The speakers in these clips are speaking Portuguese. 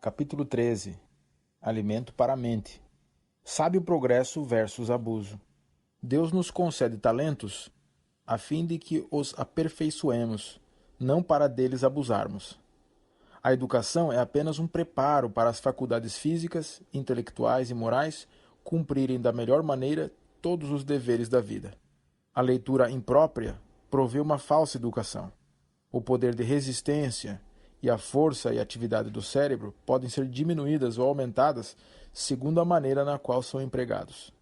Capítulo 13. Alimento para a mente. Sábio progresso versus abuso. Deus nos concede talentos a fim de que os aperfeiçoemos, não para deles abusarmos. A educação é apenas um preparo para as faculdades físicas, intelectuais e morais cumprirem da melhor maneira todos os deveres da vida. A leitura imprópria provê uma falsa educação. O poder de resistência e a força e atividade do cérebro podem ser diminuídas ou aumentadas segundo a maneira na qual são empregados.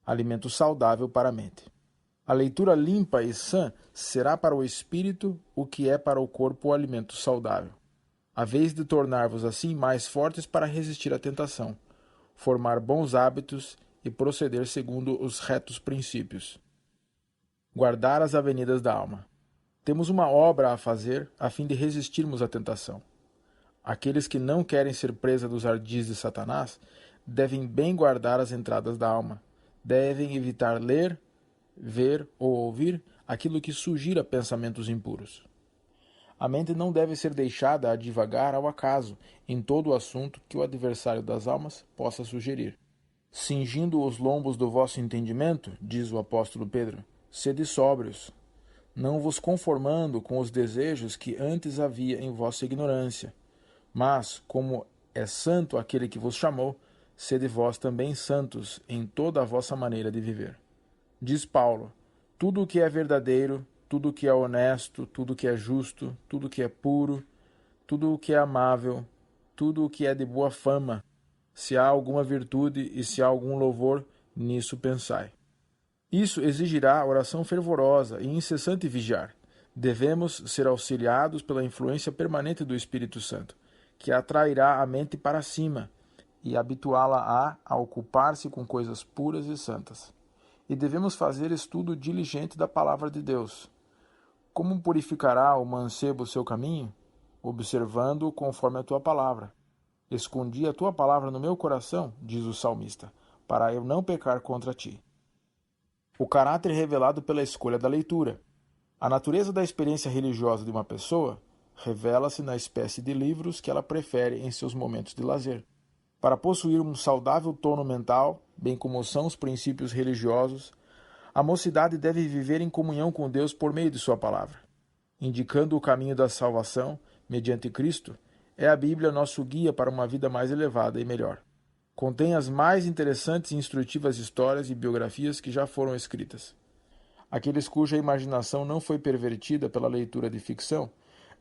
Alimento saudável para a mente. A leitura limpa e sã será para o espírito o que é para o corpo o alimento saudável. A vez de tornar-vos assim mais fortes para resistir à tentação, formar bons hábitos e proceder segundo os retos princípios. Guardar as avenidas da alma. Temos uma obra a fazer a fim de resistirmos à tentação. Aqueles que não querem ser presa dos ardis de Satanás devem bem guardar as entradas da alma. Devem evitar ler, ver ou ouvir aquilo que sugira pensamentos impuros. A mente não deve ser deixada a divagar ao acaso em todo o assunto que o adversário das almas possa sugerir. Cingindo os lombos do vosso entendimento, diz o apóstolo Pedro, sede sóbrios, não vos conformando com os desejos que antes havia em vossa ignorância, mas, como é santo aquele que vos chamou, sede vós também santos em toda a vossa maneira de viver. Diz Paulo, tudo o que é verdadeiro, tudo o que é honesto, tudo o que é justo, tudo o que é puro, tudo o que é amável, tudo o que é de boa fama, se há alguma virtude e se há algum louvor, nisso pensai. Isso exigirá oração fervorosa e incessante vigiar. Devemos ser auxiliados pela influência permanente do Espírito Santo, que atrairá a mente para cima e habituá-la a ocupar-se com coisas puras e santas. E devemos fazer estudo diligente da palavra de Deus. Como purificará o mancebo o seu caminho? Observando-o conforme a tua palavra. Escondi a tua palavra no meu coração, diz o salmista, para eu não pecar contra ti. O caráter revelado pela escolha da leitura. A natureza da experiência religiosa de uma pessoa revela-se na espécie de livros que ela prefere em seus momentos de lazer. Para possuir um saudável tono mental, bem como são os princípios religiosos, a mocidade deve viver em comunhão com Deus por meio de sua palavra. Indicando o caminho da salvação, mediante Cristo, é a Bíblia nosso guia para uma vida mais elevada e melhor. Contém as mais interessantes e instrutivas histórias e biografias que já foram escritas. Aqueles cuja imaginação não foi pervertida pela leitura de ficção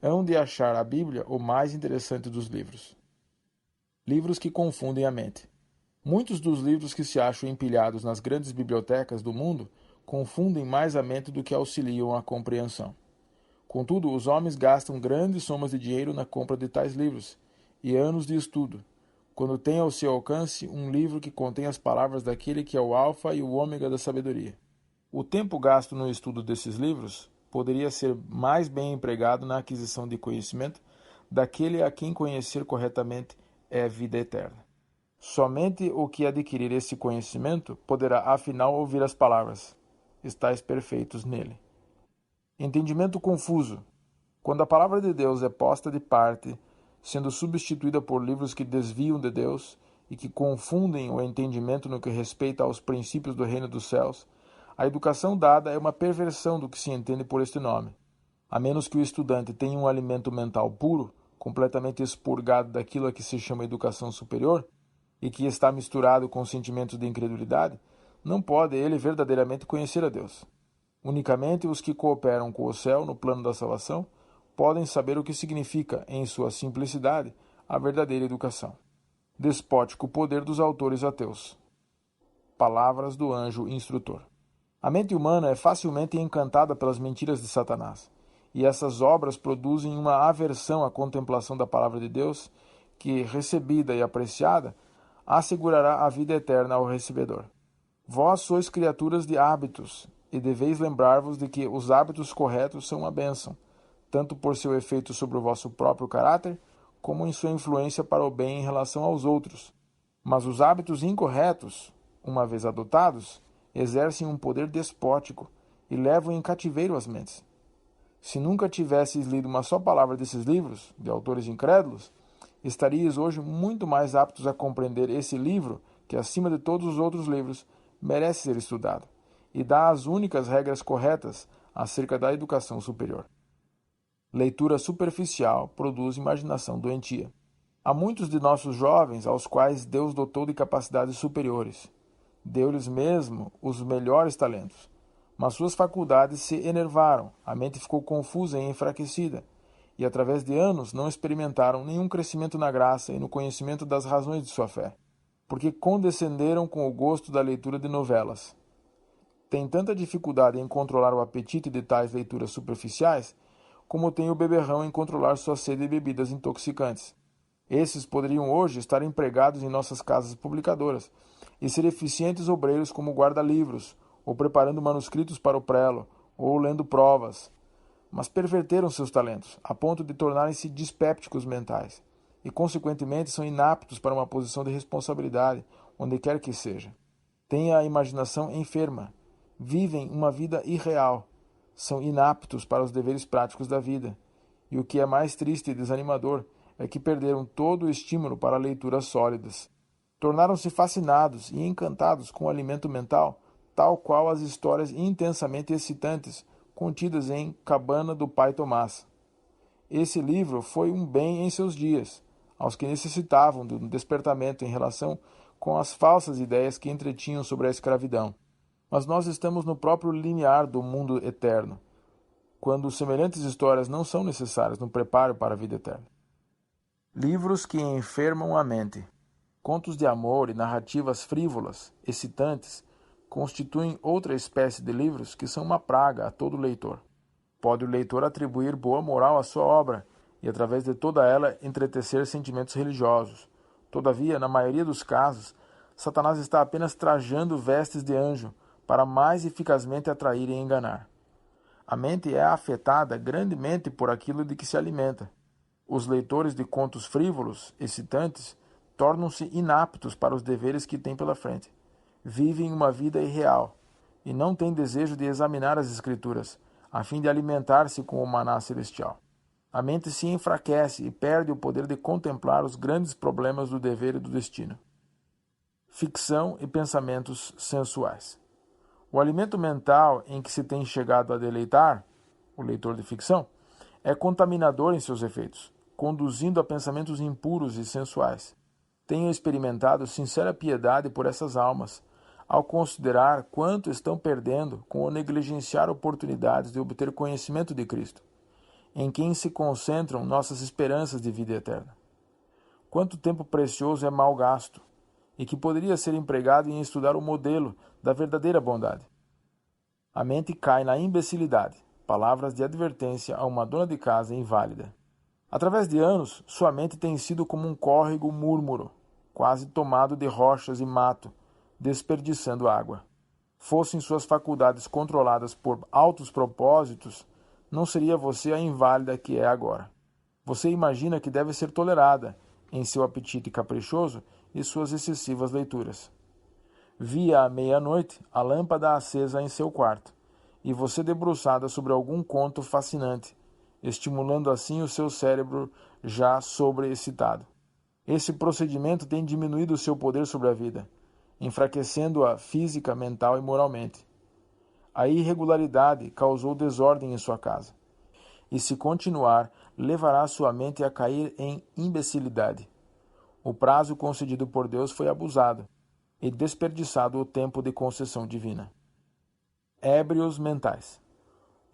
hão de achar a Bíblia o mais interessante dos livros. Livros que confundem a mente. Muitos dos livros que se acham empilhados nas grandes bibliotecas do mundo confundem mais a mente do que auxiliam a compreensão. Contudo, os homens gastam grandes somas de dinheiro na compra de tais livros e anos de estudo, quando têm ao seu alcance um livro que contém as palavras daquele que é o alfa e o ômega da sabedoria. O tempo gasto no estudo desses livros poderia ser mais bem empregado na aquisição de conhecimento daquele a quem conhecer corretamente é vida eterna. Somente o que adquirir esse conhecimento poderá afinal ouvir as palavras: estais perfeitos nele. Entendimento confuso. Quando a palavra de Deus é posta de parte, sendo substituída por livros que desviam de Deus e que confundem o entendimento no que respeita aos princípios do reino dos céus, a educação dada é uma perversão do que se entende por este nome. A menos que o estudante tenha um alimento mental puro, completamente expurgado daquilo a que se chama educação superior, e que está misturado com sentimentos de incredulidade, não pode ele verdadeiramente conhecer a Deus. Unicamente os que cooperam com o céu no plano da salvação podem saber o que significa, em sua simplicidade, a verdadeira educação. Despótico poder dos autores ateus. Palavras do anjo instrutor. A mente humana é facilmente encantada pelas mentiras de Satanás, e essas obras produzem uma aversão à contemplação da palavra de Deus que, recebida e apreciada, assegurará a vida eterna ao recebedor. Vós sois criaturas de hábitos, e deveis lembrar-vos de que os hábitos corretos são uma bênção, tanto por seu efeito sobre o vosso próprio caráter, como em sua influência para o bem em relação aos outros. Mas os hábitos incorretos, uma vez adotados, exercem um poder despótico e levam em cativeiro as mentes. Se nunca tivesseis lido uma só palavra desses livros, de autores incrédulos, estariais hoje muito mais aptos a compreender esse livro, que acima de todos os outros livros, merece ser estudado, e dá as únicas regras corretas acerca da educação superior. Leitura superficial produz imaginação doentia. Há muitos de nossos jovens aos quais Deus dotou de capacidades superiores. Deu-lhes mesmo os melhores talentos. Mas suas faculdades se enervaram, a mente ficou confusa e enfraquecida, e através de anos não experimentaram nenhum crescimento na graça e no conhecimento das razões de sua fé, porque condescenderam com o gosto da leitura de novelas. Tem tanta dificuldade em controlar o apetite de tais leituras superficiais, como tem o beberrão em controlar sua sede de bebidas intoxicantes. Esses poderiam hoje estar empregados em nossas casas publicadoras e ser eficientes obreiros como guarda-livros, ou preparando manuscritos para o prelo, ou lendo provas. Mas perverteram seus talentos, a ponto de tornarem-se dispépticos mentais, e consequentemente são inaptos para uma posição de responsabilidade, onde quer que seja. Têm a imaginação enferma, vivem uma vida irreal, são inaptos para os deveres práticos da vida, e o que é mais triste e desanimador é que perderam todo o estímulo para leituras sólidas. Tornaram-se fascinados e encantados com o alimento mental, tal qual as histórias intensamente excitantes contidas em Cabana do Pai Tomás. Esse livro foi um bem em seus dias, aos que necessitavam de um despertamento em relação com as falsas ideias que entretinham sobre a escravidão. Mas nós estamos no próprio limiar do mundo eterno, quando semelhantes histórias não são necessárias no preparo para a vida eterna. Livros que enfermam a mente. Contos de amor e narrativas frívolas, excitantes, constituem outra espécie de livros que são uma praga a todo leitor. Pode o leitor atribuir boa moral à sua obra e, através de toda ela, entretecer sentimentos religiosos. Todavia, na maioria dos casos, Satanás está apenas trajando vestes de anjo para mais eficazmente atrair e enganar. A mente é afetada grandemente por aquilo de que se alimenta. Os leitores de contos frívolos, excitantes, tornam-se inaptos para os deveres que têm pela frente. Vivem uma vida irreal e não têm desejo de examinar as Escrituras, a fim de alimentar-se com o maná celestial. A mente se enfraquece e perde o poder de contemplar os grandes problemas do dever e do destino. Ficção e pensamentos sensuais. O alimento mental em que se tem chegado a deleitar, o leitor de ficção, é contaminador em seus efeitos, conduzindo a pensamentos impuros e sensuais. Tenho experimentado sincera piedade por essas almas, ao considerar quanto estão perdendo com o negligenciar oportunidades de obter conhecimento de Cristo, em quem se concentram nossas esperanças de vida eterna. Quanto tempo precioso é mal gasto, e que poderia ser empregado em estudar o modelo da verdadeira bondade. A mente cai na imbecilidade, palavras de advertência a uma dona de casa inválida. Através de anos, sua mente tem sido como um córrego múrmuro, quase tomado de rochas e mato, desperdiçando água. Fossem suas faculdades controladas por altos propósitos, não seria você a inválida que é agora. Você imagina que deve ser tolerada em seu apetite caprichoso e suas excessivas leituras. Via à meia-noite a lâmpada acesa em seu quarto, e você debruçada sobre algum conto fascinante, estimulando assim o seu cérebro já sobreexcitado. Esse procedimento tem diminuído o seu poder sobre a vida, enfraquecendo-a física, mental e moralmente. A irregularidade causou desordem em sua casa, e se continuar, levará sua mente a cair em imbecilidade. O prazo concedido por Deus foi abusado, e desperdiçado o tempo de concessão divina. Ébrios mentais.